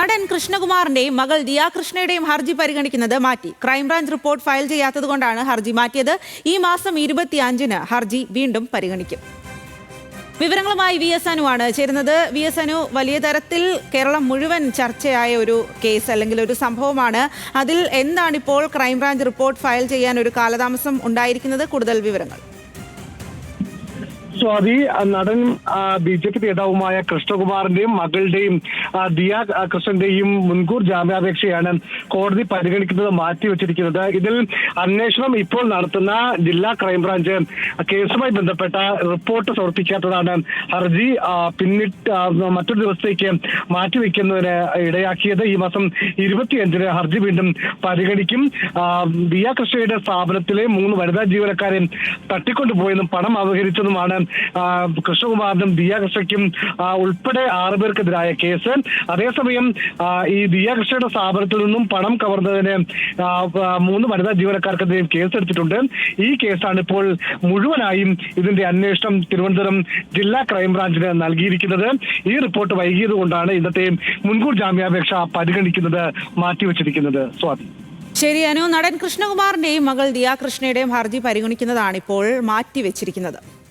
നടൻ കൃഷ്ണകുമാറിന്റെയും മകൾ ദിയ കൃഷ്ണയുടെയും ഹർജി പരിഗണിക്കുന്നത് മാറ്റി. ക്രൈംബ്രാഞ്ച് റിപ്പോർട്ട് ഫയൽ ചെയ്യാത്തതുകൊണ്ടാണ് ഹർജി മാറ്റിയത്. ഈ മാസം 25-ന് ഹർജി വീണ്ടും പരിഗണിക്കും. വിവരങ്ങളുമായി വി എസ് അനു ആണ് ചേരുന്നത്. വി എസ് അനു, വലിയ തരത്തിൽ കേരളം മുഴുവൻ ചർച്ചയായ ഒരു കേസ് അല്ലെങ്കിൽ ഒരു സംഭവമാണ്. അതിൽ എന്താണിപ്പോൾ ക്രൈംബ്രാഞ്ച് റിപ്പോർട്ട് ഫയൽ ചെയ്യാൻ ഒരു കാലതാമസം ഉണ്ടായിരിക്കുന്നത്? കൂടുതൽ വിവരങ്ങൾ. സ്വാതി, നടൻ BJP നേതാവുമായ കൃഷ്ണകുമാറിന്റെയും മകളുടെയും ദിയ കൃഷ്ണന്റെയും മുൻകൂർ ജാമ്യാപേക്ഷയാണ് കോടതി പരിഗണിക്കുന്നത് മാറ്റിവെച്ചിരിക്കുന്നത്. ഇതിൽ അന്വേഷണം ഇപ്പോൾ നടത്തുന്ന ജില്ലാ ക്രൈംബ്രാഞ്ച് കേസുമായി ബന്ധപ്പെട്ട റിപ്പോർട്ട് സമർപ്പിക്കാത്തതാണ് ഹർജി പിന്നിട്ട് മറ്റൊരു ദിവസത്തേക്ക് മാറ്റിവെക്കുന്നതിന് ഇടയാക്കിയത്. ഈ മാസം 25-ന് ഹർജി വീണ്ടും പരിഗണിക്കും. ദിയ കൃഷ്ണയുടെ സ്ഥാപനത്തിലെ 3 വനിതാ ജീവനക്കാരെ തട്ടിക്കൊണ്ടുപോയെന്നും പണം അപഹരിച്ചതുമാണ് കൃഷ്ണകുമാറിനും ദിയ കൃഷ്ണയ്ക്കും ഉൾപ്പെടെ 6 പേർക്കെതിരായ കേസ്. അതേസമയം ഈ ദിയ കൃഷ്ണയുടെ സ്ഥാപനത്തിൽ നിന്നും പണം കവർന്നതിന് 3 വനിതാ ജീവനക്കാർക്കെതിരെയും കേസെടുത്തിട്ടുണ്ട്. ഈ കേസാണ് ഇപ്പോൾ മുഴുവനായും ഇതിന്റെ അന്വേഷണം തിരുവനന്തപുരം ജില്ലാ ക്രൈംബ്രാഞ്ചിന് നൽകിയിരിക്കുന്നത്. ഈ റിപ്പോർട്ട് വൈകിയത് കൊണ്ടാണ് ഇന്നത്തെ മുൻകൂർ ജാമ്യാപേക്ഷ പരിഗണിക്കുന്നത് മാറ്റിവെച്ചിരിക്കുന്നത്. സ്വാതി. ശരി അനു, നടൻ കൃഷ്ണകുമാറിന്റെയും മകൾ ദിയ കൃഷ്ണയുടെയും ഹർജി പരിഗണിക്കുന്നതാണ് ഇപ്പോൾ മാറ്റിവെച്ചിരിക്കുന്നത്.